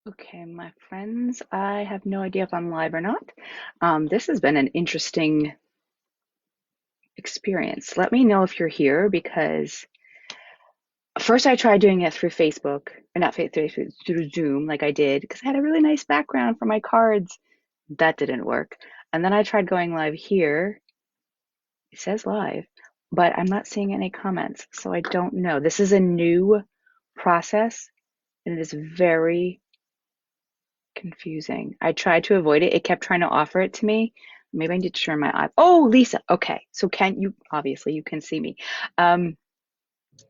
Okay, my friends, I have no idea if I'm live or not. This has been an interesting experience. Let me know if you're here because first I tried doing it through Facebook, or not Facebook, through Zoom, like I did, because I had a really nice background for my cards. That didn't work. And then I tried going live here. It says live, but I'm not seeing any comments, so I don't know. This is a new process, and it is very confusing. I tried to avoid it. It kept trying to offer it to me. Maybe I need to share my eye. Oh, Lisa. Okay. So can you, obviously you can see me. Um,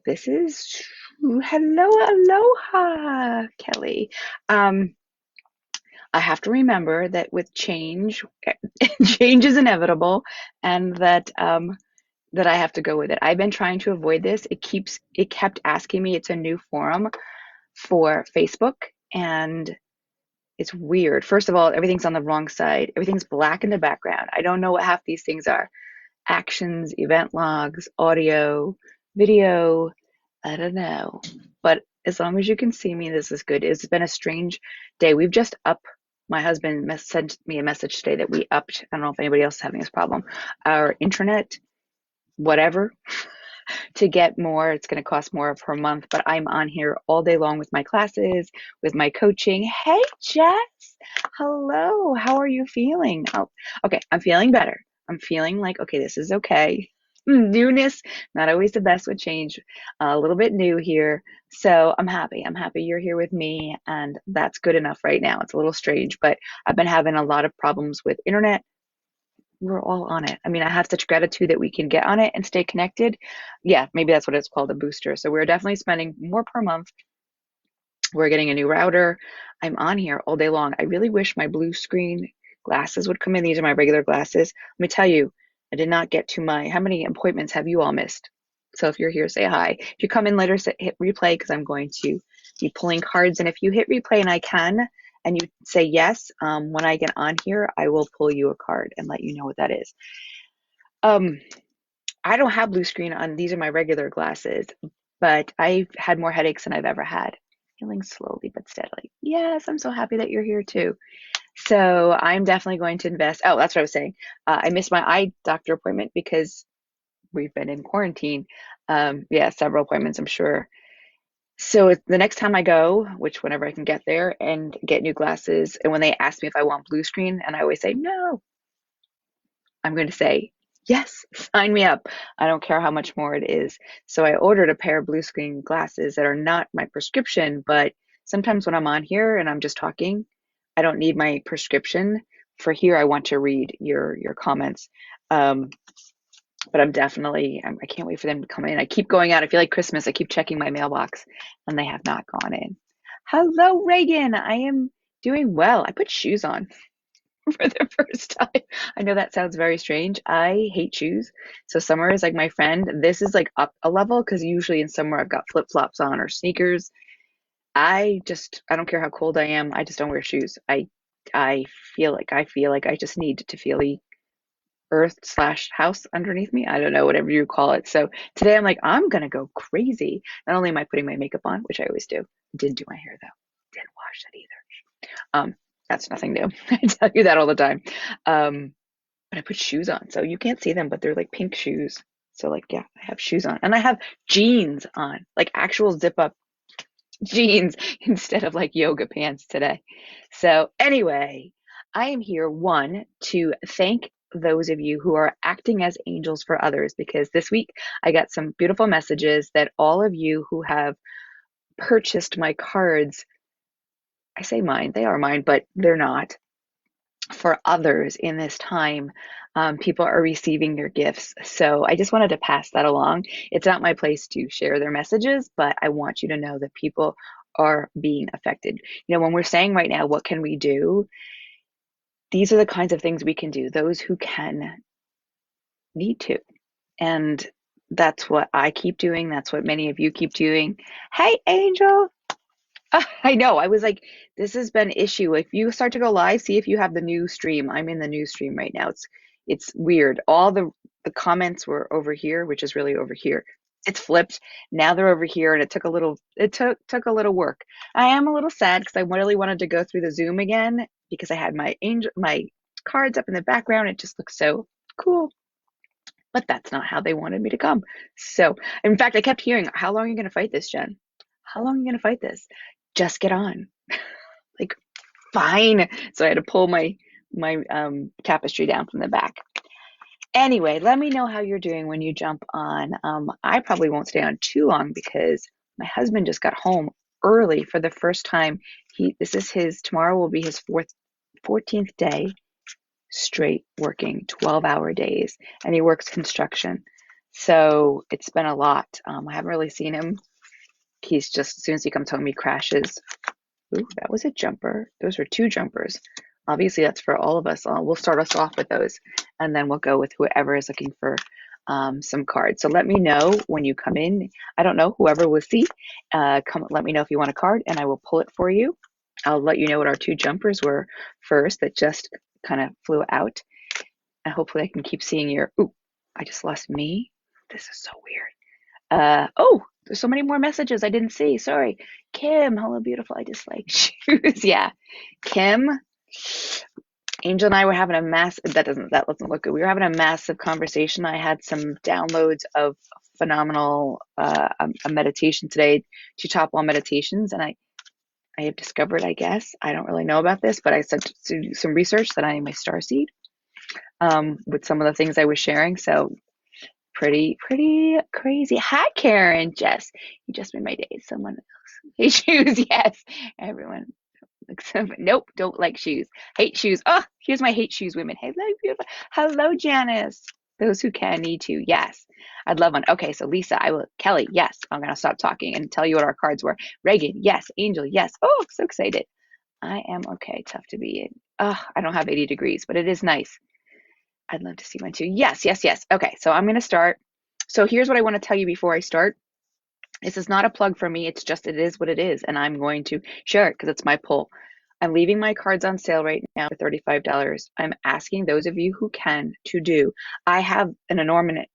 this is, hello, aloha, Kelly. Um, I have to remember that with change, change is inevitable and that I have to go with it. I've been trying to avoid this. It kept asking me, it's a new forum for Facebook, and it's weird. First of all, everything's on the wrong side. Everything's black in the background. I don't know what half these things are. Actions, event logs, audio, video. I don't know. But as long as you can see me, this is good. It's been a strange day. We've just up. My husband sent me a message today that we upped. I don't know if anybody else is having this problem. Our internet, whatever, to get more. It's going to cost more per month, but I'm on here all day long with my classes, with my coaching. Hey, Jess. Hello. How are you feeling? Oh, okay. I'm feeling better. I'm feeling like, okay, this is okay. Newness, not always the best with change. A little bit new here. So I'm happy. I'm happy you're here with me, and that's good enough right now. It's a little strange, but I've been having a lot of problems with internet. We're all on it. I mean, I have such gratitude that we can get on it and stay connected. Yeah, maybe that's what it's called, a booster. So we're definitely spending more per month. We're getting a new router. I'm on here all day long. I really wish my blue screen glasses would come in. These are my regular glasses. Let me tell you, I did not get to my, how many appointments have you all missed? So if you're here, say hi. If you come in later, hit replay because I'm going to be pulling cards. And if you hit replay and I can, and you say yes, when I get on here, I will pull you a card and let you know what that is. Um, I don't have blue screen on. These are my regular glasses, but I've had more headaches than I've ever had. Healing slowly but steadily. Yes, I'm so happy that you're here too. So I'm definitely going to invest. Oh, that's what I was saying. I missed my eye doctor appointment because we've been in quarantine. Yeah, several appointments, I'm sure. So the next time I go, which whenever I can get there and get new glasses, and when they ask me if I want blue screen, and I always say no, I'm going to say, yes, sign me up. I don't care how much more it is. So I ordered a pair of blue screen glasses that are not my prescription, but sometimes when I'm on here and I'm just talking, I don't need my prescription. For here, I want to read your comments. Um, but I can't wait for them to come in. I keep going out. I feel like Christmas. I keep checking my mailbox and they have not gone in. Hello, Reagan. I am doing well. I put shoes on. For the first time. I know that sounds very strange. I hate shoes. So summer is like my friend. This is like up a level because usually in summer I've got flip-flops on or sneakers. I don't care how cold I am. I just don't wear shoes. I feel like I just need to feel the earth slash house underneath me. I don't know, whatever you call it. So today I'm like, I'm gonna go crazy. Not only am I putting my makeup on, which I always do. Didn't do my hair though. Didn't wash that either. That's nothing new. I tell you that all the time. Um, but I put shoes on, so you can't see them, but they're like pink shoes. So like, yeah, I have shoes on, and I have jeans on, like actual zip up jeans instead of like yoga pants today. So anyway, I am here one to thank those of you who are acting as angels for others because this week I got some beautiful messages that all of you who have purchased my cards, I say mine, they are mine, but they're not for others in this time. People are receiving your gifts. So I just wanted to pass that along. It's not my place to share their messages, but I want you to know that people are being affected. You know, when we're saying right now, what can we do? These are the kinds of things we can do. Those who can need to. And that's what I keep doing. That's what many of you keep doing. Hey, Angel. I know. I was like, this has been an issue. If you start to go live, see if you have the new stream. I'm in the new stream right now. It's weird. All the comments were over here, which is really over here. it's flipped. Now they're over here, and it took a little work. I am a little sad because I really wanted to go through the Zoom again because I had my cards up in the background. It just looks so cool. But that's not how they wanted me to come. So, in fact, I kept hearing, "How long are you going to fight this, Jen? How long are you going to fight this? Just get on." Like, fine. So I had to pull my tapestry down from the back. Anyway, let me know how you're doing when you jump on. I probably won't stay on too long because my husband just got home early for the first time. Tomorrow will be his 14th day straight working 12-hour days, and he works construction. So it's been a lot. I haven't really seen him. He's just, as soon as he comes home, he crashes. Ooh, that was a jumper. Those were two jumpers. Obviously, that's for all of us. We'll start us off with those, and then we'll go with whoever is looking for some cards. So let me know when you come in. I don't know, whoever will see. Let me know if you want a card, and I will pull it for you. I'll let you know what our two jumpers were first that just kind of flew out. And hopefully I can keep seeing your, ooh, I just lost me. This is so weird. Oh, there's so many more messages I didn't see. Sorry. Kim, hello, beautiful. I dislike shoes. Yeah. Kim, Angel and I were having that doesn't look good. We were having a massive conversation. I had some downloads of phenomenal a meditation today, two top wall meditations, and I have discovered, I guess, I don't really know about this, but I said to do some research that I am a starseed with some of the things I was sharing. So pretty crazy. Hi, Karen. Jess, you just made my day. Someone else. Hey, shoes. Yes, everyone. Nope, don't like shoes. Hate shoes. Oh, here's my hate shoes women. Hello, beautiful. Hello, Janice. Those who can need to. Yes, I'd love one. Okay, so Lisa, I will. Kelly, yes. I'm gonna stop talking and tell you what our cards were. Reagan, yes. Angel, yes. Oh, so excited. I am okay. Tough to be in. Oh, I don't have 80 degrees, but it is nice. I'd love to see mine too. Yes, yes, yes. Okay, so I'm gonna start. So here's what I want to tell you before I start. This is not a plug for me. It's just, it is what it is. And I'm going to share it because it's my pull. I'm leaving my cards on sale right now for $35. I'm asking those of you who can to do. I have an enormous,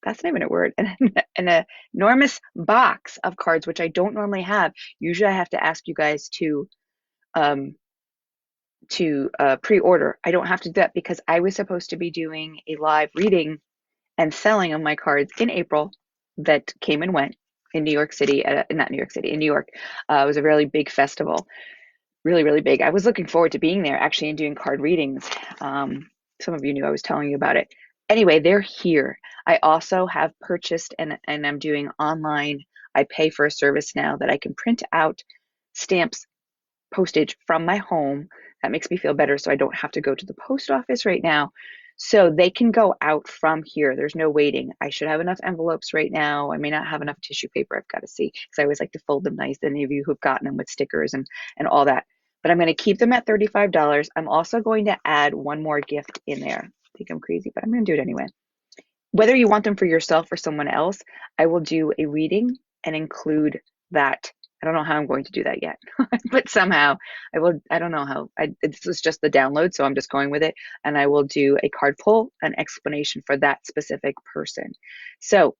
that's not even a word, an enormous box of cards, which I don't normally have. Usually I have to ask you guys um, to pre-order. I don't have to do that because I was supposed to be doing a live reading and selling of my cards in April that came and went in New York City, not New York City, in New York. It was a really big festival, really, really big. I was looking forward to being there actually and doing card readings. Some of you knew I was telling you about it. Anyway, they're here. I also have purchased and I'm doing online. I pay for a service now that I can print out stamps, postage from my home. That makes me feel better so I don't have to go to the post office right now. So they can go out from here. There's no waiting. I should have enough envelopes right now. I may not have enough tissue paper. I've got to see because I always like to fold them nice. Any of you who've gotten them with stickers and all that. But I'm going to keep them at $35. I'm also going to add one more gift in there. I think I'm crazy, but I'm going to do it anyway. Whether you want them for yourself or someone else, I will do a reading and include that. I don't know how I'm going to do that yet, but somehow I will. I don't know how. This is just the download, so I'm just going with it. And I will do a card pull, an explanation for that specific person. So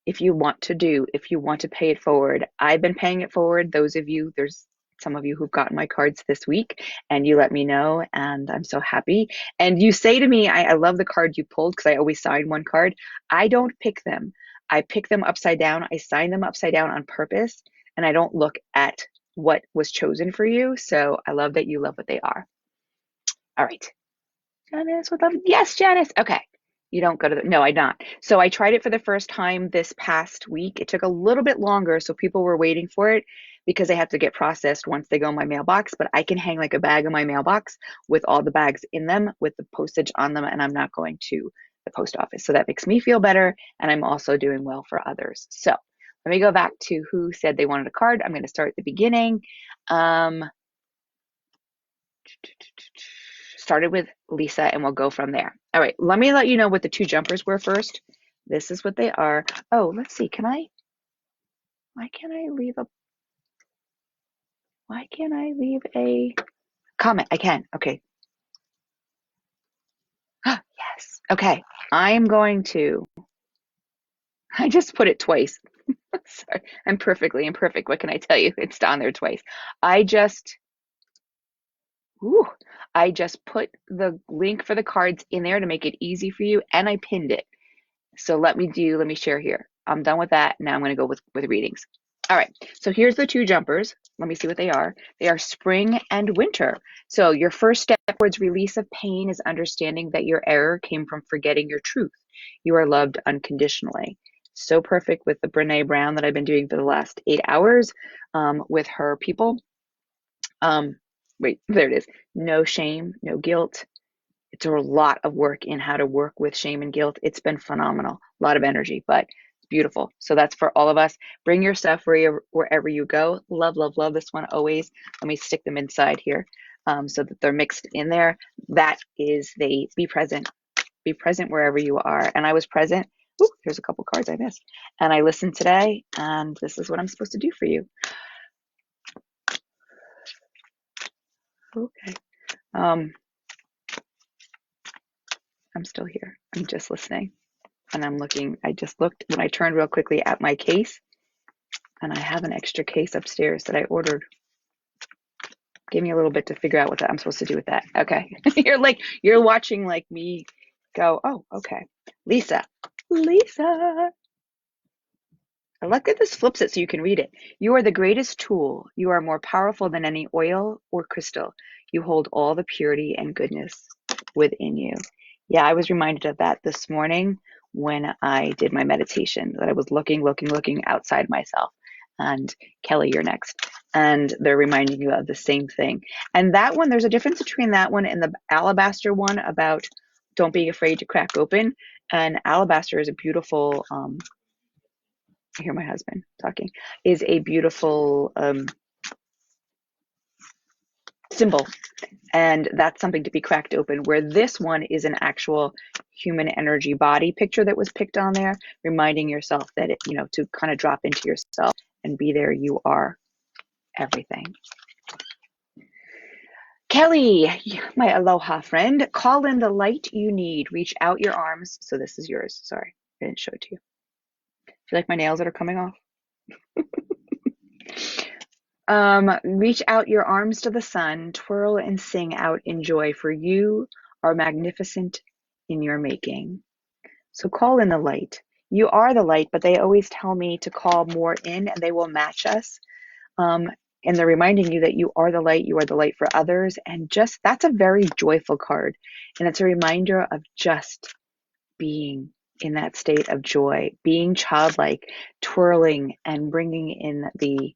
if you want to pay it forward, I've been paying it forward. There's some of you who've gotten my cards this week and you let me know, and I'm so happy. And you say to me, I love the card you pulled because I always sign one card. I don't pick them. I pick them upside down. I sign them upside down on purpose, and I don't look at what was chosen for you. So I love that you love what they are. All right. Janice with love. Yes, Janice. Okay. You don't go to no, I not. So I tried it for the first time this past week. It took a little bit longer, so people were waiting for it because they have to get processed once they go in my mailbox. But I can hang like a bag in my mailbox with all the bags in them with the postage on them, and I'm not going to the post office. So that makes me feel better, and I'm also doing well for others. So let me go back to who said they wanted a card. I'm going to start at the beginning. Started with Lisa and we'll go from there. All right, let me let you know what the two jumpers were first. This is what they are. Oh, let's see. Why can't I leave a comment? I can. Okay. Yes. Okay. I am going to I just put it twice. Sorry, I'm perfectly imperfect. What can I tell you? It's down there twice. I just, ooh, I just put the link for the cards in there to make it easy for you, and I pinned it. So let me share here. I'm done with that. Now I'm going to go with readings. All right. So here's the two jumpers. Let me see what they are. They are spring and winter. So your first step towards release of pain is understanding that your error came from forgetting your truth. You are loved unconditionally. So perfect with the Brene Brown that I've been doing for the last 8 hours with her people. Wait, there it is. No shame, no guilt. It's a lot of work in how to work with shame and guilt. It's been phenomenal. A lot of energy, but it's beautiful. So that's for all of us. Bring your stuff wherever you go. Love, love, love this one always. Let me stick them inside here so that they're mixed in there. That is the be present. Be present wherever you are. And I was present. Ooh, here's a couple cards I missed. And I listened today, and this is what I'm supposed to do for you. Okay. I'm still here. I'm just listening. And I'm looking, I just looked when I turned real quickly at my case, and I have an extra case upstairs that I ordered. Give me a little bit to figure out what I'm supposed to do with that. Okay. you're watching like me go, oh, okay. Lisa. I like that this flips it so you can read it. You are the greatest tool. You are more powerful than any oil or crystal. You hold all the purity and goodness within you. Yeah, I was reminded of that this morning when I did my meditation, that I was looking outside myself. And Kelly, you're next. And they're reminding you of the same thing. And that one, there's a difference between that one and the alabaster one about don't be afraid to crack open. And alabaster is a beautiful, I hear my husband talking, is a beautiful symbol. And that's something to be cracked open, where this one is an actual human energy body picture that was picked on there, reminding yourself that, to kind of drop into yourself and be there. You are everything. Kelly, my aloha friend, call in the light you need. Reach out your arms. So this is yours. Sorry, I didn't show it to you. Do you like my nails that are coming off? Reach out your arms to the sun, twirl and sing out in joy, for you are magnificent in your making. So call in the light. You are the light, but they always tell me to call more in and they will match us. And they're reminding you that you are the light for others. And just that's a very joyful card. And it's a reminder of just being in that state of joy, being childlike, twirling and bringing in the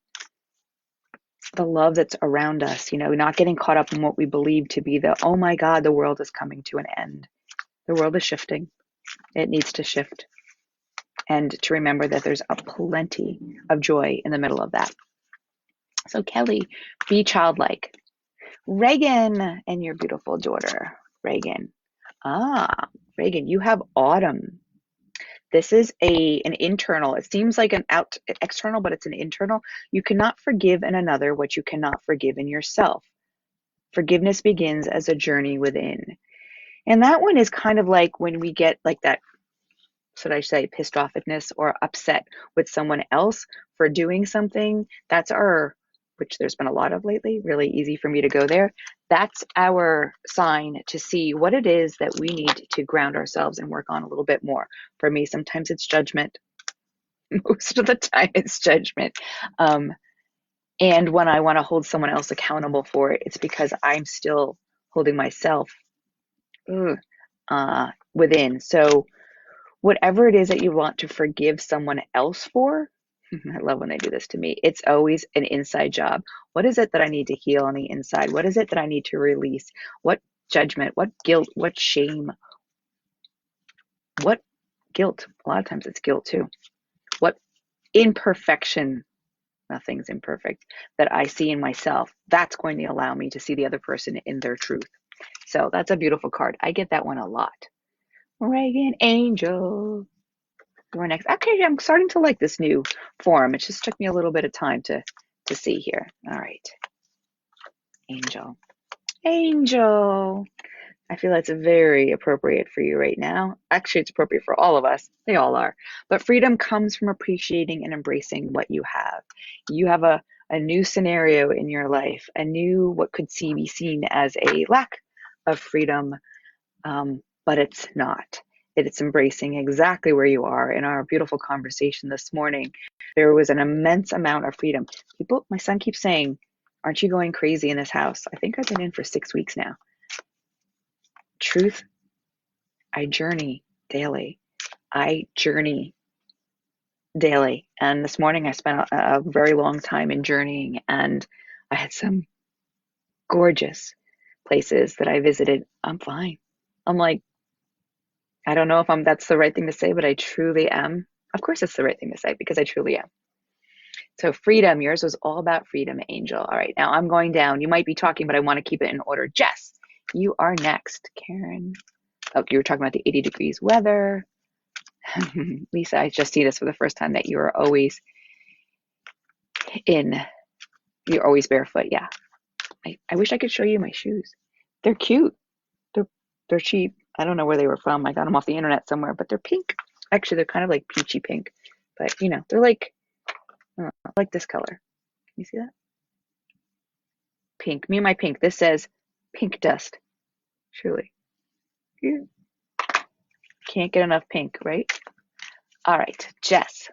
love that's around us, not getting caught up in what we believe to be oh my God, the world is coming to an end. The world is shifting. It needs to shift. And to remember that there's a plenty of joy in the middle of that. So Kelly, be childlike. Reagan and your beautiful daughter, Reagan. Reagan, you have autumn. This is an internal. It seems like an external, but it's an internal. You cannot forgive in another what you cannot forgive in yourself. Forgiveness begins as a journey within. And that one is kind of like when we get like that, should I say, pissed offness or upset with someone else for doing something. That's which there's been a lot of lately, really easy for me to go there. That's our sign to see what it is that we need to ground ourselves and work on a little bit more. For me, sometimes it's judgment. Most of the time it's judgment. And when I want to hold someone else accountable for it, it's because I'm still holding myself within. So whatever it is that you want to forgive someone else for, I love when they do this to me. It's always an inside job. What is it that I need to heal on the inside? What is it that I need to release? What judgment? What guilt? What shame? What guilt? A lot of times it's guilt too. What imperfection? Nothing's imperfect that I see in myself. That's going to allow me to see the other person in their truth. So that's a beautiful card. I get that one a lot. Reagan Angel. You're next. Okay, I'm starting to like this new form. It just took me a little bit of time to see here. All right. Angel. I feel that's very appropriate for you right now. Actually, it's appropriate for all of us. They all are. But freedom comes from appreciating and embracing what you have. You have a new scenario in your life, a new what could be seen as a lack of freedom, but it's not. It's embracing exactly where you are. In our beautiful conversation this morning, there was an immense amount of freedom. People, my son keeps saying, "Aren't you going crazy in this house?" I think I've been in for 6 weeks now. Truth, I journey daily. I journey daily. And this morning I spent a very long time in journeying, and I had some gorgeous places that I visited. I'm fine. I'm like, I don't know if that's the right thing to say, but I truly am. Of course it's the right thing to say because I truly am. So freedom, yours was all about freedom, Angel. All right, now I'm going down. You might be talking, but I want to keep it in order. Jess, you are next. Karen. Oh, you were talking about the 80 degrees weather. Lisa, I just see this for the first time that you're always in, you're always barefoot. Yeah. I wish I could show you my shoes. They're cute. They're they're cheap. I don't know where they were from. I got them off the internet somewhere, but they're pink. Actually, they're kind of like peachy pink, but they're like, I don't know, like this color. Can you see that? Pink. Me and my pink. This says pink dust. Truly. You can't get enough pink, right? All right, Jess.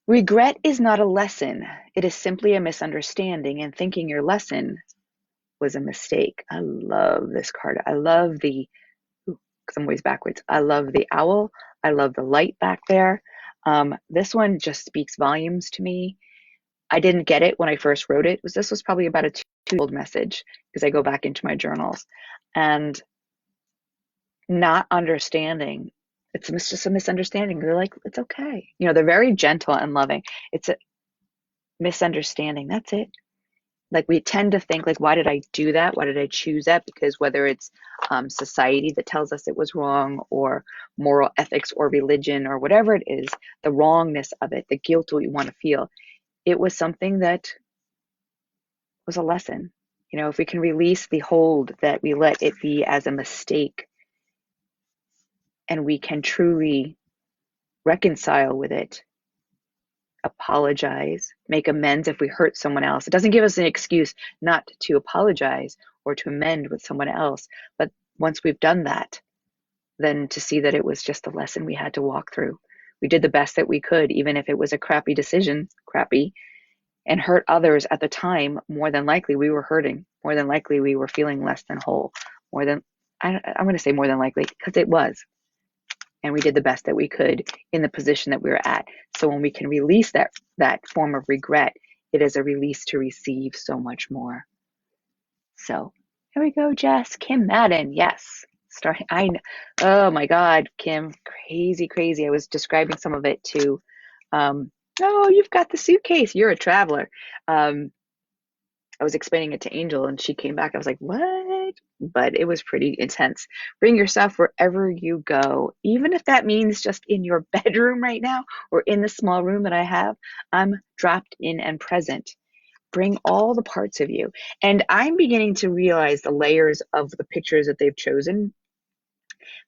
Regret is not a lesson. It is simply a misunderstanding, and thinking your lesson was a mistake. I love this card. I love the, because I'm always backwards. I love the owl. I love the light back there. This one just speaks volumes to me. I didn't get it when I first wrote it. This was probably about a 2-year-old message because I go back into my journals, and not understanding. It's just a misunderstanding. They're like, it's okay. They're very gentle and loving. It's a misunderstanding. That's it. Like we tend to think like, why did I do that? Why did I choose that? Because whether it's society that tells us it was wrong, or moral ethics, or religion, or whatever it is, the wrongness of it, the guilt we want to feel, it was something that was a lesson. If we can release the hold that we let it be as a mistake, and we can truly reconcile with it, apologize, make amends if we hurt someone else. It doesn't give us an excuse not to apologize or to amend with someone else. But once we've done that, then to see that it was just a lesson we had to walk through. We did the best that we could, even if it was a crappy decision, and hurt others at the time. More than likely we were hurting. More than likely we were feeling less than whole. I'm going to say more than likely, because it was. And we did the best that we could in the position that we were at. So when we can release that form of regret, it is a release to receive so much more. So here we go, Jess. Kim Madden, yes. Oh my God, Kim, crazy, crazy. I was describing some of it to, oh, you've got the suitcase. You're a traveler. I was explaining it to Angel, and she came back. I was like, what? But it was pretty intense. Bring yourself wherever you go, even if that means just in your bedroom right now, or in the small room that I have. I'm dropped in and present. Bring all the parts of you. And I'm beginning to realize the layers of the pictures that they've chosen.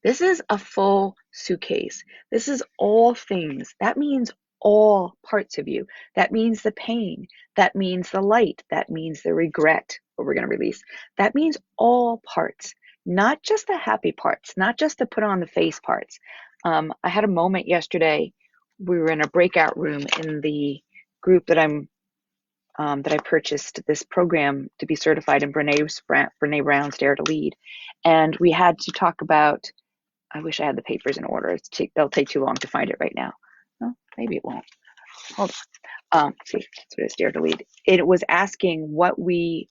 This is a full suitcase. This is all things. That means all parts of you. That means the pain. That means the light. That means the regret, what we're going to release. That means all parts, not just the happy parts, not just the put on the face parts. I had a moment yesterday. We were in a breakout room in the group that I purchased this program to be certified in Brene Brown's Dare to Lead. And we had to talk about, I wish I had the papers in order. They'll take too long to find it right now. Well, maybe it won't. Hold on. See, that's what it's Dare to Lead. It was asking where we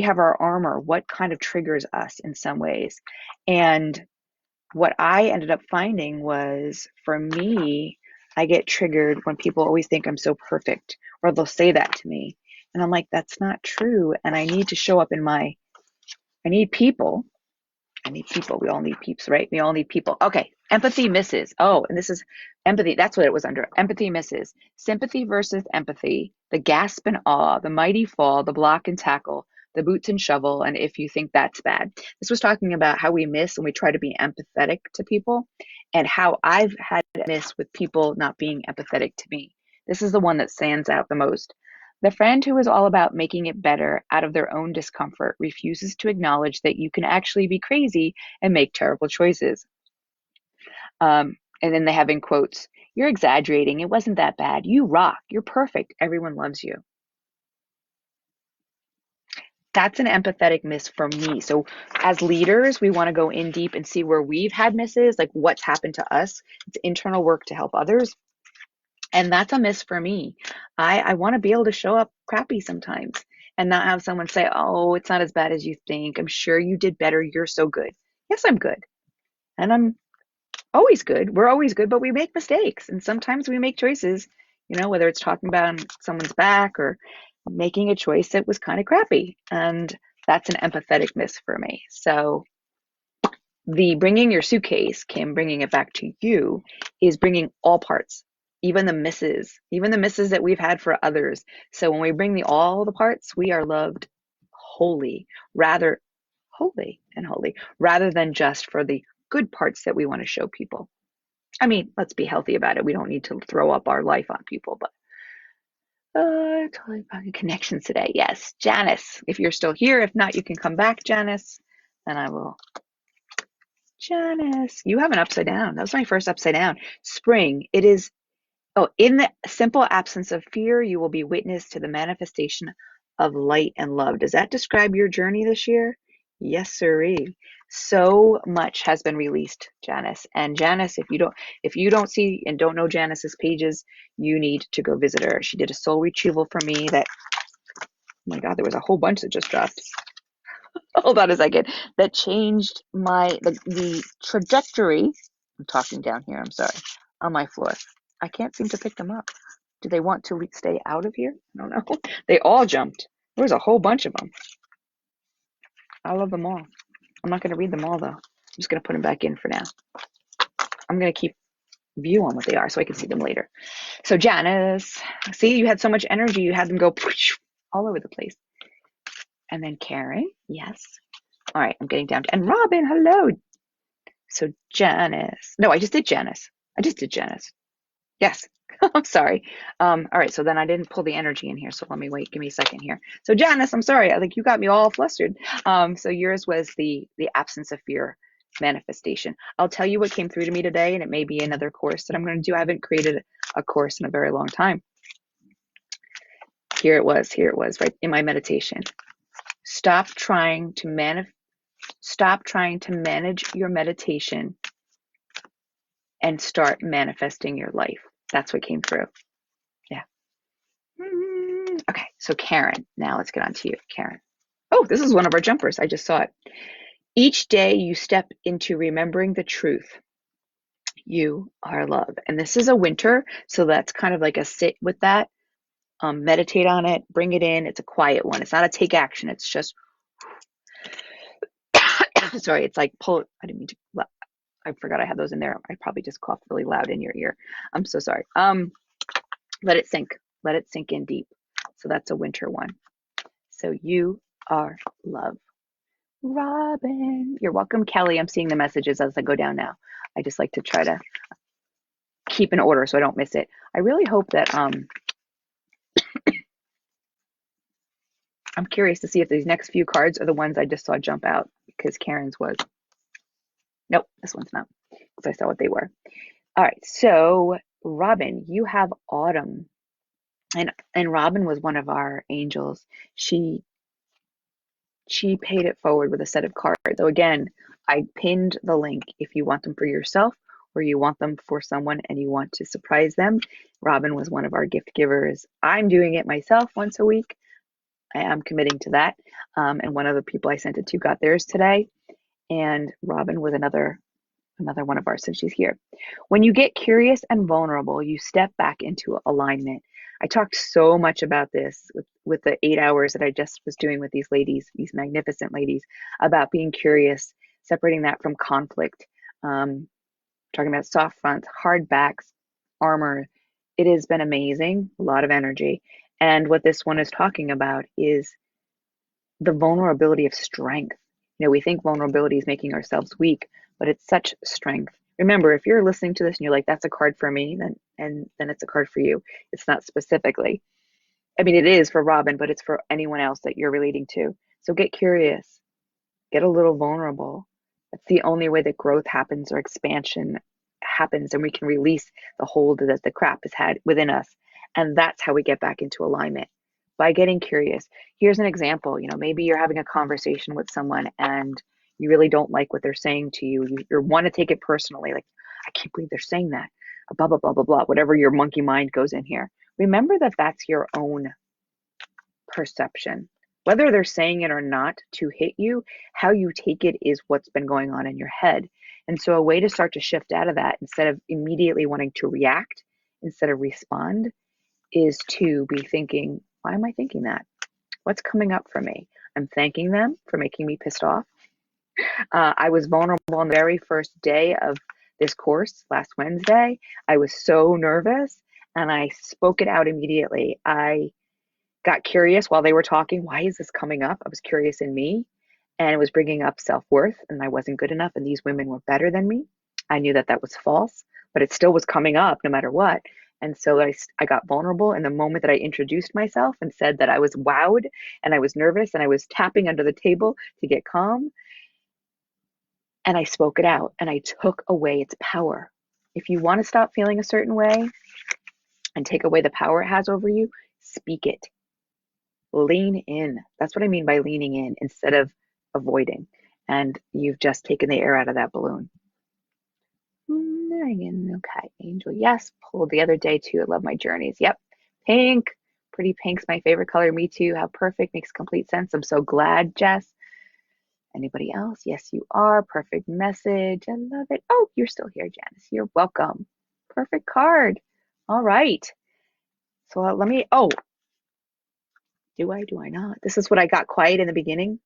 have our armor, what kind of triggers us in some ways. And what I ended up finding was, for me, I get triggered when people always think I'm so perfect, or they'll say that to me. And I'm like, that's not true. And I need to show up I need people. We all need peeps, right? We all need people. Okay. Empathy misses. Oh, and this is empathy. That's what it was under. Empathy misses. Sympathy versus empathy. The gasp and awe, the mighty fall, the block and tackle, the boots and shovel, and if you think that's bad. This was talking about how we miss when we try to be empathetic to people, and how I've had a miss with people not being empathetic to me. This is the one that stands out the most. The friend who is all about making it better out of their own discomfort refuses to acknowledge that you can actually be crazy and make terrible choices. And then they have in quotes, "You're exaggerating. It wasn't that bad. You rock. You're perfect. Everyone loves you." That's an empathetic miss for me. So as leaders, we want to go in deep and see where we've had misses, like what's happened to us. It's internal work to help others. And that's a miss for me. I want to be able to show up crappy sometimes and not have someone say, "Oh, it's not as bad as you think. I'm sure you did better. You're so good." Yes, I'm good. And I'm always good. We're always good, but we make mistakes. And sometimes we make choices, whether it's talking about on someone's back or making a choice that was kind of crappy. And that's an empathetic miss for me. So the bringing your suitcase, Kim, bringing it back to you, is bringing all parts, even the misses that we've had for others. So when we bring all the parts, we are loved wholly, rather holy and holy, rather than just for the good parts that we want to show people. I mean, let's be healthy about it. We don't need to throw up our life on people, but totally bugging connections today. Yes, Janice, if you're still here. If not, you can come back, Janice, and I will. Janice, you have an upside down. That was my first upside down. Spring. It is. Oh, in the simple absence of fear, you will be witness to the manifestation of light and love. Does that describe your journey this year? Yes, sirree. So much has been released, Janice. And Janice, if you don't see and don't know Janice's pages, you need to go visit her. She did a soul retrieval for me that, oh my God, there was a whole bunch that just dropped. Hold on a second. That changed the trajectory. I'm talking down here, I'm sorry, on my floor. I can't seem to pick them up. Do they want to stay out of here? I don't know. They all jumped. There's a whole bunch of them. I love them all. I'm not going to read them all, though. I'm just going to put them back in for now. I'm going to keep view on what they are so I can see them later. So Janice, see, you had so much energy. You had them go all over the place. And then Karen, yes. All right, I'm getting down to, and Robin, hello. So Janice, no, I just did Janice. Yes. I'm sorry. All right, so then I didn't pull the energy in here, so let me wait. Give me a second here. So Janice, I'm sorry. I think you got me all flustered. So yours was the absence of fear manifestation. I'll tell you what came through to me today, and it may be another course that I'm going to do. I haven't created a course in a very long time. Here it was, right in my meditation. Stop trying to manage your meditation and start manifesting your life. That's what came through. Yeah. Okay, so Karen, now let's get on to you, Karen. Oh, this is one of our jumpers. I just saw it. Each day you step into remembering the truth. You are love. And this is a winter, so that's kind of like a sit with that. Meditate on it, bring it in. It's a quiet one. It's not a take action. It's just, sorry, it's like pull. I didn't mean to, I forgot I had those in there. I probably just coughed really loud in your ear. I'm so sorry. Let it sink. Let it sink in deep. So that's a winter one. So you are love. Robin, you're welcome. Kelly, I'm seeing the messages as I go down now. I just like to try to keep in order so I don't miss it. I really hope that I'm curious to see if these next few cards are the ones I just saw jump out, because Karen's was. Nope, this one's not, because I saw what they were. All right, so Robin, you have autumn. And Robin was one of our angels. She paid it forward with a set of cards. So again, I pinned the link if you want them for yourself or you want them for someone and you want to surprise them. Robin was one of our gift givers. I'm doing it myself once a week. I am committing to that. And one of the people I sent it to got theirs today. And Robin was another one of ours, since she's here. When you get curious and vulnerable, you step back into alignment. I talked so much about this with the 8 hours that I just was doing with these ladies, these magnificent ladies, about being curious, separating that from conflict, talking about soft fronts, hard backs, armor. It has been amazing, a lot of energy. And what this one is talking about is the vulnerability of strength. We think vulnerability is making ourselves weak, but it's such strength. Remember, if you're listening to this and you're like, that's a card for me, then it's a card for you. It's not specifically. I mean, it is for Robin, but it's for anyone else that you're relating to. So get curious, get a little vulnerable. That's the only way that growth happens or expansion happens, and we can release the hold that the crap has had within us. And that's how we get back into alignment, by getting curious. Here's an example. Maybe you're having a conversation with someone and you really don't like what they're saying to you. You want to take it personally, like, I can't believe they're saying that, blah, blah, blah, blah, blah, whatever your monkey mind goes in here. Remember that that's your own perception. Whether they're saying it or not to hit you, how you take it is what's been going on in your head. And so a way to start to shift out of that, instead of immediately wanting to react, instead of respond, is to be thinking, why am I thinking that? What's coming up for me? I'm thanking them for making me pissed off. I was vulnerable on the very first day of this course last Wednesday. I was so nervous and I spoke it out immediately. I got curious while they were talking. Why is this coming up? I was curious in me, and it was bringing up self-worth, and I wasn't good enough, and these women were better than me. I knew that that was false, but it still was coming up no matter what. And so I got vulnerable in the moment that I introduced myself and said that I was wowed and I was nervous and I was tapping under the table to get calm. And I spoke it out and I took away its power. If you want to stop feeling a certain way and take away the power it has over you, speak it. Lean in. That's what I mean by leaning in instead of avoiding. And you've just taken the air out of that balloon. Okay, Angel, yes. Pulled the other day too. I love my journeys. Yep. Pink. Pretty pink's my favorite color. Me too. How perfect. Makes complete sense. I'm so glad, Jess. Anybody else? Yes, you are. Perfect message. I love it. Oh, you're still here, Janice. You're welcome. Perfect card. All right. So let me, oh, do I not? This is what I got quiet in the beginning.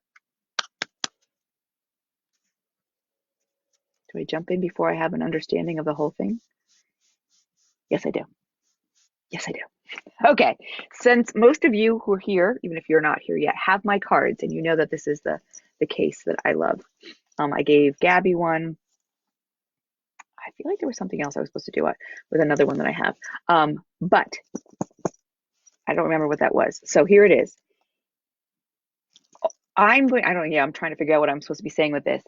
Do I jump in before I have an understanding of the whole thing? Yes, I do. Yes, I do. Okay. Since most of you who are here, even if you're not here yet, have my cards, and you know that this is the case that I love. I gave Gabby one. I feel like there was something else I was supposed to do with another one that I have. But I don't remember what that was. So here it is. I'm trying to figure out what I'm supposed to be saying with this.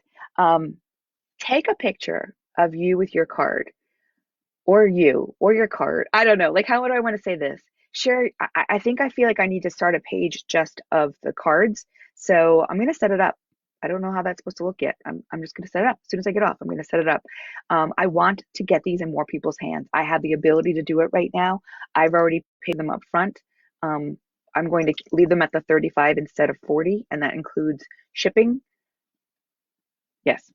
Take a picture of you with your card, or you, or your card. I don't know. Like, how would I want to say this? Share. I think I feel like I need to start a page just of the cards. So I'm going to set it up. I don't know how that's supposed to look yet. I'm just going to set it up. As soon as I get off, I'm going to set it up. I want to get these in more people's hands. I have the ability to do it right now. I've already paid them up front. I'm going to leave them at the 35 instead of 40, and that includes shipping. Yes.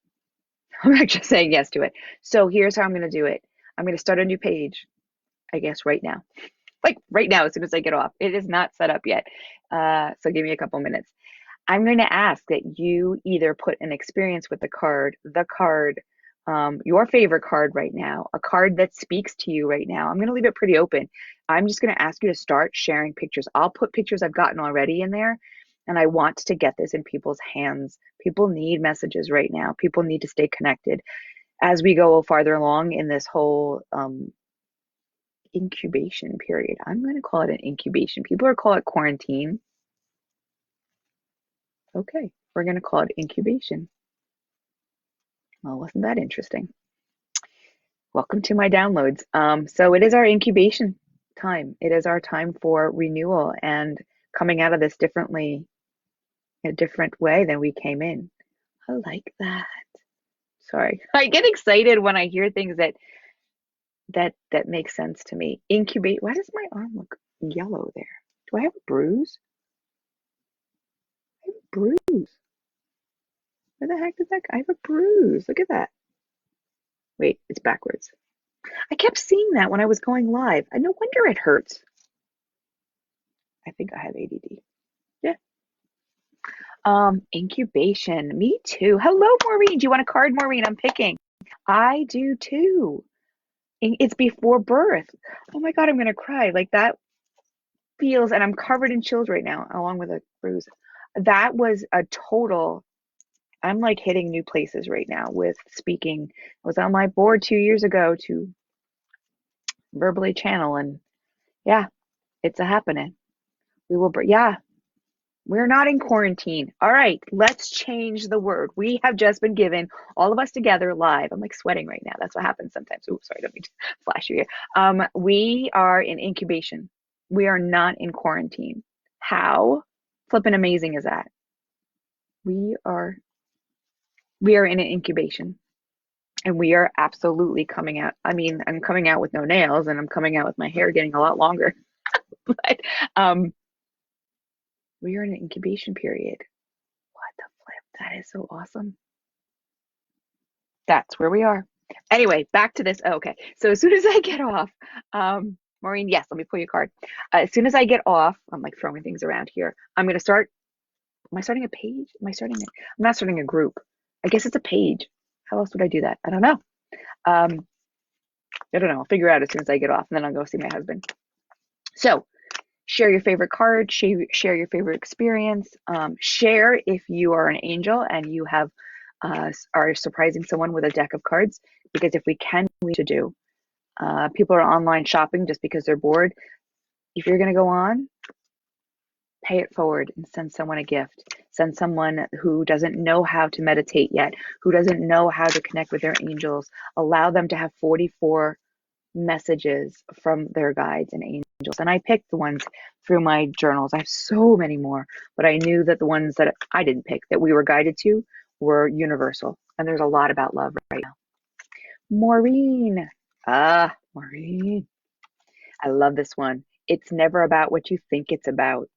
I'm actually saying yes to it. So here's how I'm going to do it. I'm going to start a new page, I guess, right now. Like right now, as soon as I get off. It is not set up yet. So give me a couple minutes. I'm going to ask that you either put an experience with the card, your favorite card right now, a card that speaks to you right now. I'm going to leave it pretty open. I'm just going to ask you to start sharing pictures. I'll put pictures I've gotten already in there. And I want to get this in people's hands. People need messages right now. People need to stay connected. As we go farther along in this whole incubation period, I'm going to call it an incubation. People are calling it quarantine. Okay, we're going to call it incubation. Well, wasn't that interesting? Welcome to my downloads. So it is our incubation time. It is our time for renewal and coming out of this differently, in a different way than we came in. I like that. Sorry. I get excited when I hear things that make sense to me. Incubate. Why does my arm look yellow there? Do I have a bruise? I have a bruise. Where the heck did that go? I have a bruise. Look at that. Wait, it's backwards. I kept seeing that when I was going live. I no wonder it hurts. I think I have ADD. Yeah. Incubation. Me too. Hello, Maureen. Do you want a card, Maureen? I'm picking. I do too. It's before birth. Oh my God, I'm gonna cry. Like that feels, and I'm covered in chills right now, along with a bruise. that was a total. I'm like hitting new places right now with speaking. I was on my board 2 years ago to verbally channel, and yeah, it's a happening. Yeah, we're not in quarantine. All right, let's change the word. We have just been given, all of us together live. I'm like sweating right now. That's what happens sometimes. Oops, sorry, don't mean to flash you here. We are in incubation. We are not in quarantine. How flippin' amazing is that? We are we are in an incubation. And we are absolutely coming out. I mean, I'm coming out with no nails and I'm coming out with my hair getting a lot longer. But um, we are in an incubation period. What the flip? That is so awesome. That's where we are. Anyway, back to this. Oh, okay. So as soon as I get off, Maureen, yes, let me pull your card. As soon as I get off, I'm like throwing things around here. I'm going to start. Am I starting a page? Am I starting I'm not starting a group. I guess it's a page. How else would I do that? I don't know. Um, I don't know. I'll figure out as soon as I get off, and then I'll go see my husband. So share your favorite card, share your favorite experience, share if you are an angel and you have are surprising someone with a deck of cards, because if we can, we should do. People are online shopping just because they're bored. If you're going to go on, pay it forward and send someone a gift. Send someone who doesn't know how to meditate yet, who doesn't know how to connect with their angels. Allow them to have 44 messages from their guides and angels. And I picked the ones through my journals. I have so many more, but I knew that the ones that I didn't pick, that we were guided to, were universal. And there's a lot about love right now. Maureen. Maureen. I love this one. It's never about what you think it's about,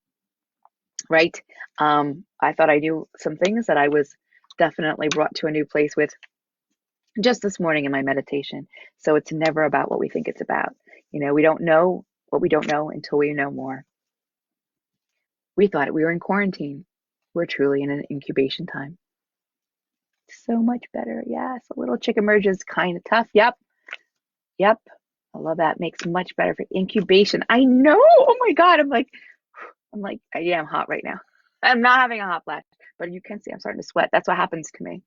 right? I thought I knew some things that I was definitely brought to a new place with just this morning in my meditation. So it's never about what we think it's about. We don't know what we don't know until we know more. We thought we were in quarantine. We're truly in an incubation time. So much better. Yes, a little chicken merge is kind of tough. Yep. Yep. I love that. Makes much better for incubation. I know. Oh my God. I'm like, yeah, I'm hot right now. I'm not having a hot flash, but you can see I'm starting to sweat. That's what happens to me.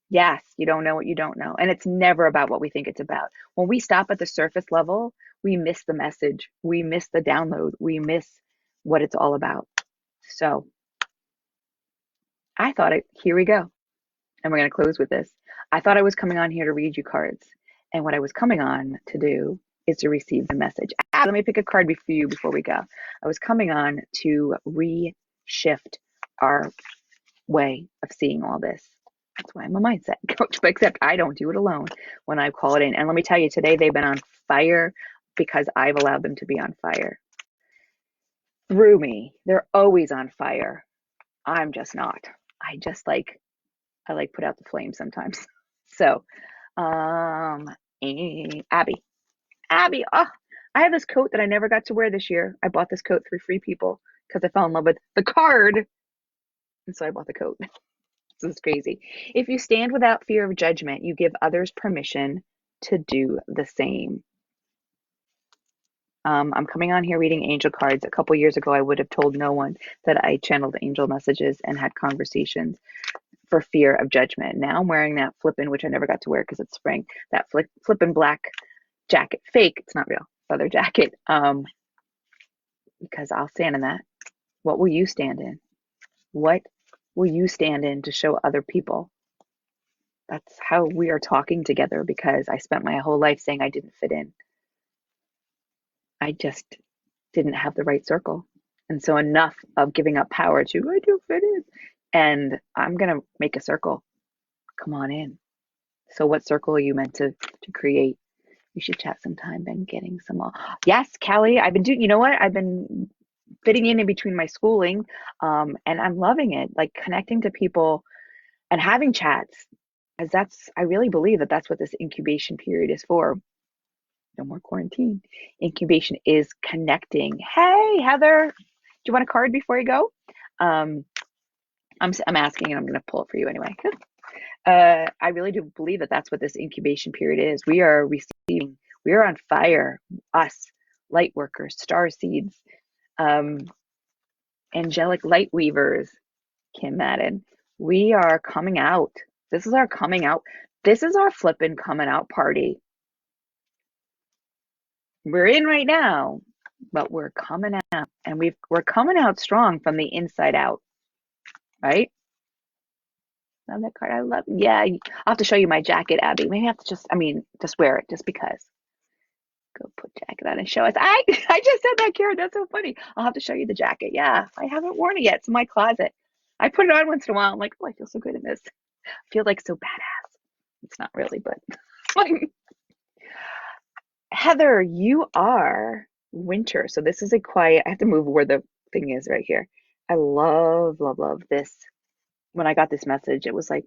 Yes, you don't know what you don't know. And it's never about what we think it's about. When we stop at the surface level, we miss the message. We miss the download. We miss what it's all about. So here we go. And we're going to close with this. I thought I was coming on here to read you cards. And what I was coming on to do is to receive the message. Let me pick a card for you before we go. I was coming on to reshift our way of seeing all this. That's why I'm a mindset coach, but except I don't do it alone when I call it in. And let me tell you, today they've been on fire because I've allowed them to be on fire. Through me, they're always on fire. I'm just not. I like put out the flame sometimes. So, Abby, oh, I have this coat that I never got to wear this year. I bought this coat through Free People because I fell in love with the card. And so I bought the coat. This is crazy. If you stand without fear of judgment, you give others permission to do the same. I'm coming on here reading angel cards. A couple years ago, I would have told no one that I channeled angel messages and had conversations for fear of judgment. Now I'm wearing that flippin', which I never got to wear because it's spring, that flippin' black jacket. Fake, it's not real, leather jacket. Because I'll stand in that. What will you stand in? What will you stand in to show other people? That's how we are talking together, because I spent my whole life saying I didn't fit in. I just didn't have the right circle. And so enough of giving up power to, I do fit in. And I'm going to make a circle. Come on in. So what circle are you meant to create? We should chat sometime. Been getting some more. Yes, Callie, I've been doing, you know what? I've been fitting in between my schooling, and I'm loving it, like connecting to people and having chats, as I really believe that that's what this incubation period is for. No more quarantine. Incubation is connecting. Hey, Heather, do you want a card before you go? I'm asking, and I'm going to pull it for you anyway. I really do believe that that's what this incubation period is. We are receiving, we are on fire, us, light workers, star seeds. Angelic light weavers, Kim Madden. We are coming out. This is our coming out. This is our flippin' coming out party. We're in right now, but we're coming out, and we're coming out strong from the inside out, right? Love that card. I love. Yeah, I'll have to show you my jacket, Abby. Maybe I have to just, I mean, just wear it just because. Go put jacket on and show us. I just said that, Karen. That's so funny. I'll have to show you the jacket. Yeah, I haven't worn it yet. It's in my closet. I put it on once in a while. I'm like, oh, I feel so good in this. I feel like so badass. It's not really, but Heather, you are winter. So this is a quiet. I have to move where the thing is right here. I love, love, love this. When I got this message, it was like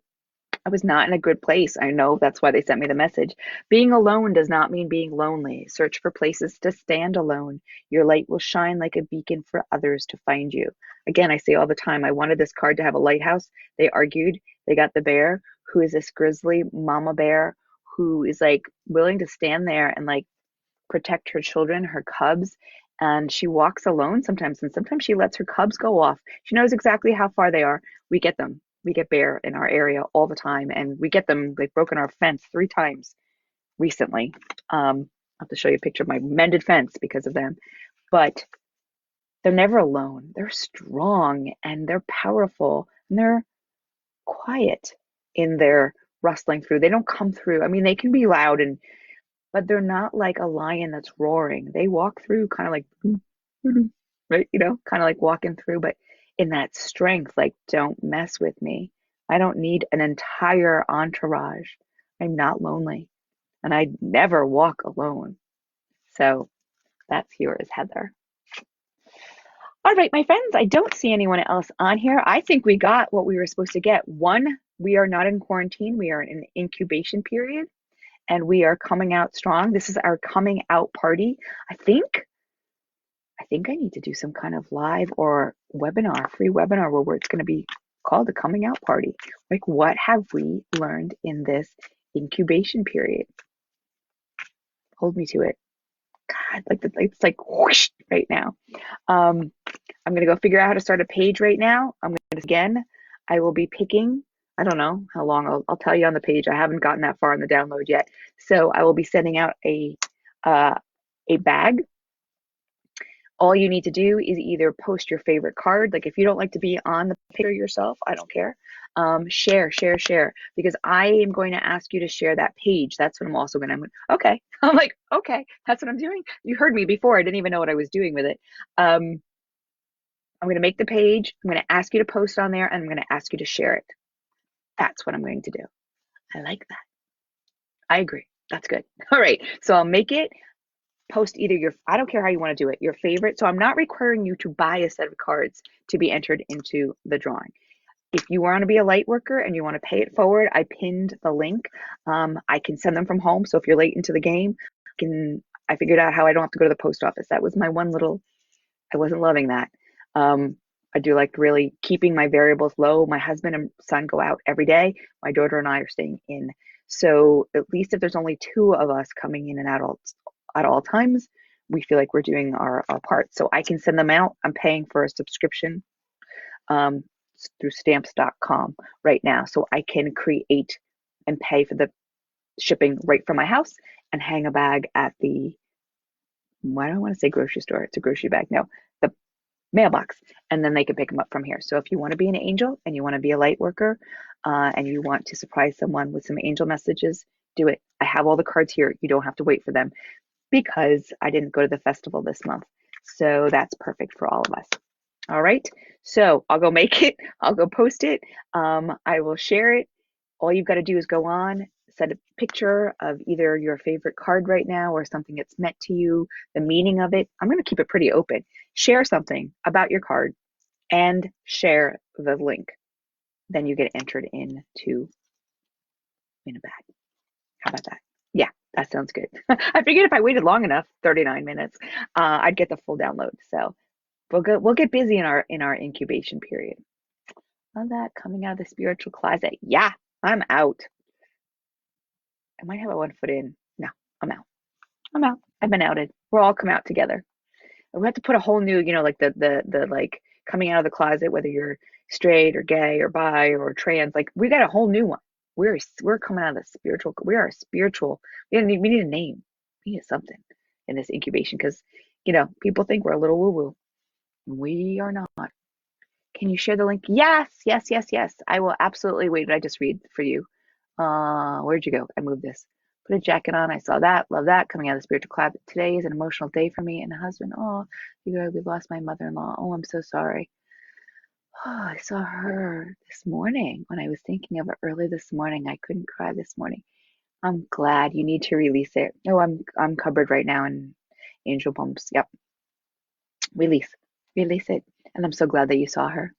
I was not in a good place. I know that's why they sent me the message. Being alone does not mean being lonely. Search for places to stand alone. Your light will shine like a beacon for others to find you. Again, I say all the time, I wanted this card to have a lighthouse. They argued. They got the bear, who is this grizzly mama bear who is like willing to stand there and like protect her children, her cubs. And she walks alone sometimes, and sometimes she lets her cubs go off. She knows exactly how far they are. We get them. We get bear in our area all the time, and we get them like broken our fence 3 times recently. I'll have to show you a picture of my mended fence because of them. But they're never alone. They're strong and they're powerful and they're quiet in their rustling through. They don't come through. I mean, they can be loud and but they're not like a lion that's roaring. They walk through kind of like, right, kind of like walking through, but in that strength, like, don't mess with me. I don't need an entire entourage. I'm not lonely, and I never walk alone. So that's yours, Heather. All right, my friends, I don't see anyone else on here. I think we got what we were supposed to get. One, we are not in quarantine, we are in an incubation period and we are coming out strong. This is our coming out party. I think I need to do some kind of live or webinar, free webinar where it's going to be called the coming out party. Like, what have we learned in this incubation period? Hold me to it. God, like it's like whoosh right now. I'm going to go figure out how to start a page right now. I'm going to again. I will be picking. I don't know how long. I'll tell you on the page. I haven't gotten that far in the download yet. So I will be sending out uh, a bag. All you need to do is either post your favorite card. Like if you don't like to be on the picture yourself, I don't care. Share, share, share. Because I am going to ask you to share that page. That's what I'm also going to. Okay. I'm like, okay, that's what I'm doing. You heard me before. I didn't even know what I was doing with it. I'm going to make the page. I'm going to ask you to post on there, and I'm going to ask you to share it. That's what I'm going to do. I like that. I agree. That's good. All right. So I'll make it. Post either I don't care how you want to do it, your favorite. So I'm not requiring you to buy a set of cards to be entered into the drawing. If you want to be a light worker and you want to pay it forward, I pinned the link. I can send them from home. So if you're late into the game, I figured out how I don't have to go to the post office. That was my one little, I wasn't loving that. I do like really keeping my variables low. My husband and son go out every day. My daughter and I are staying in. So at least if there's only 2 of us coming in and out at all times, we feel like we're doing our part. So I can send them out. I'm paying for a subscription um, through stamps.com right now. So I can create and pay for the shipping right from my house and hang a bag at the, why do I want to say grocery store? It's a grocery bag. No, the mailbox. And then they can pick them up from here. So if you want to be an angel and you want to be a light worker and you want to surprise someone with some angel messages, do it. I have all the cards here. You don't have to wait for them because I didn't go to the festival this month. So that's perfect for all of us. All right. So I'll go make it. I'll go post it. I will share it. All you've got to do is go on, set a picture of either your favorite card right now or something that's meant to you, the meaning of it. I'm going to keep it pretty open. Share something about your card and share the link. Then you get entered in a bag. How about that? Yeah, that sounds good. I figured if I waited long enough, 39 minutes, I'd get the full download. So we'll get busy in our incubation period. Love that, coming out of the spiritual closet. Yeah, I'm out. I might have a 1 foot in. No, I'm out. I'm out. I've been outed. We're all come out together. We have to put a whole new, like the like coming out of the closet, whether you're straight or gay or bi or trans, like we got a whole new one. We're coming out of the spiritual. We are spiritual. We need a name. We need something in this incubation because people think we're a little woo woo. We are not. Can you share the link? Yes, yes, yes, yes. I will absolutely. Wait, did I just read for you? Where'd you go? I moved this. Put a jacket on. I saw that. Love that. Coming out of the spiritual club. Today is an emotional day for me and a husband. Oh, you guys, we've lost my mother-in-law. Oh, I'm so sorry. Oh, I saw her this morning when I was thinking of it early this morning. I couldn't cry this morning. I'm glad you need to release it. Oh, I'm covered right now in angel bumps. Yep. Release. Release it. And I'm so glad that you saw her.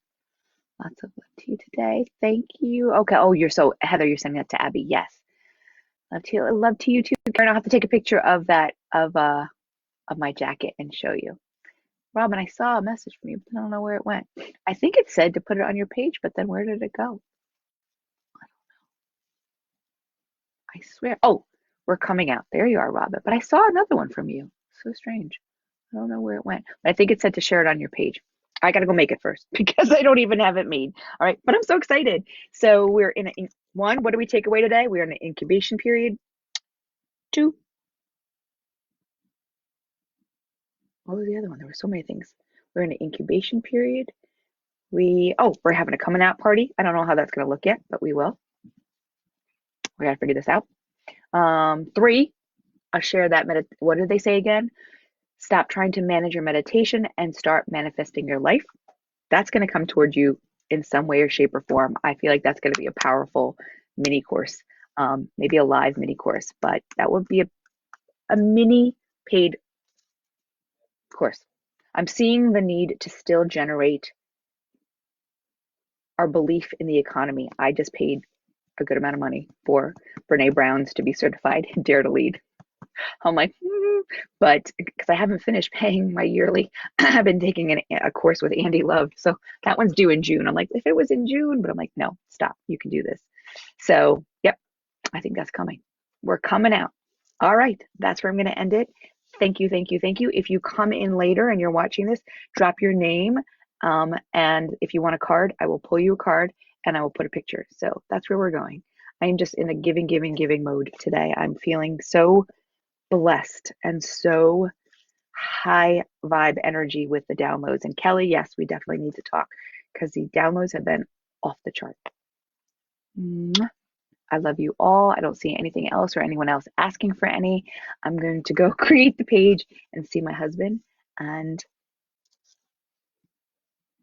Lots of love to you today. Thank you. Okay. Oh, Heather, you're sending that to Abby. Yes. Love to you. Love to you too. Karen, I'll have to take a picture of that of my jacket and show you. Robin, I saw a message from you, but I don't know where it went. I think it said to put it on your page, but then where did it go? I swear. Oh, we're coming out. There you are, Robin. But I saw another one from you. So strange. I don't know where it went. But I think it said to share it on your page. I gotta go make it first because I don't even have it made. All right, but I'm so excited. So we're in one. What do we take away today? We're in an incubation period. Two. What was the other one? There were so many things. We're in an incubation period. We're having a coming out party. I don't know how that's gonna look yet, but we will. We gotta figure this out. Three. I'll share that. What did they say again? Stop trying to manage your meditation and start manifesting your life. That's going to come towards you in some way or shape or form. I feel like that's going to be a powerful mini course, maybe a live mini course, but that would be a mini paid course. I'm seeing the need to still generate our belief in the economy. I just paid a good amount of money for Brene Brown's to be certified Dare to Lead. I'm like, but because I haven't finished paying my yearly, I've been taking a course with Andy Love. So that one's due in June. I'm like, if it was in June, but I'm like, no, stop. You can do this. So, yep, I think that's coming. We're coming out. All right. That's where I'm going to end it. Thank you. Thank you. Thank you. If you come in later and you're watching this, drop your name. And if you want a card, I will pull you a card and I will put a picture. So that's where we're going. I'm just in a giving, giving, giving mode today. I'm feeling so blessed and so high vibe energy with the downloads. And Kelly, yes, we definitely need to talk because the downloads have been off the chart. I love you all. I don't see anything else or anyone else asking for any. I'm going to go create the page and see my husband, and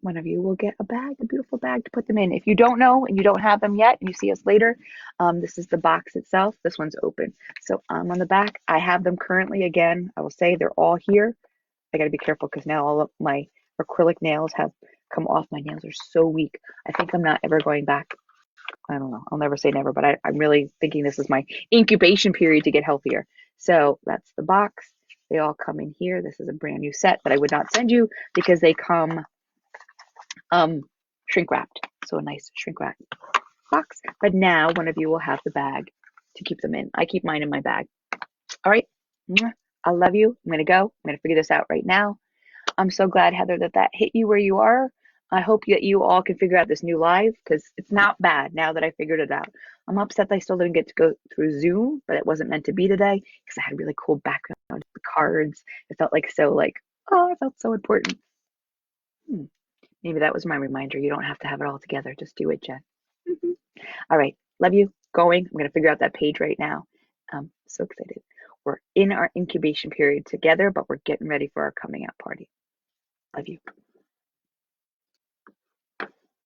one of you will get a bag, a beautiful bag to put them in. If you don't know and you don't have them yet and you see us later, this is the box itself. This one's open. So on the back, I have them currently. Again, I will say they're all here. I got to be careful because now all of my acrylic nails have come off. My nails are so weak. I think I'm not ever going back. I don't know. I'll never say never, but I'm really thinking this is my incubation period to get healthier. So that's the box. They all come in here. This is a brand new set that I would not send you because they come shrink wrapped. So a nice shrink wrapped box. But now one of you will have the bag to keep them in. I keep mine in my bag. All right. I love you. I'm going to go. I'm going to figure this out right now. I'm so glad, Heather, that hit you where you are. I hope that you all can figure out this new live because it's not bad now that I figured it out. I'm upset that I still didn't get to go through Zoom, but it wasn't meant to be today because I had a really cool background, the cards. It felt like oh, it felt so important. Maybe that was my reminder. You don't have to have it all together. Just do it, Jen. All right. Love you. Going. I'm going to figure out that page right now. I'm so excited. We're in our incubation period together, but we're getting ready for our coming out party. Love you.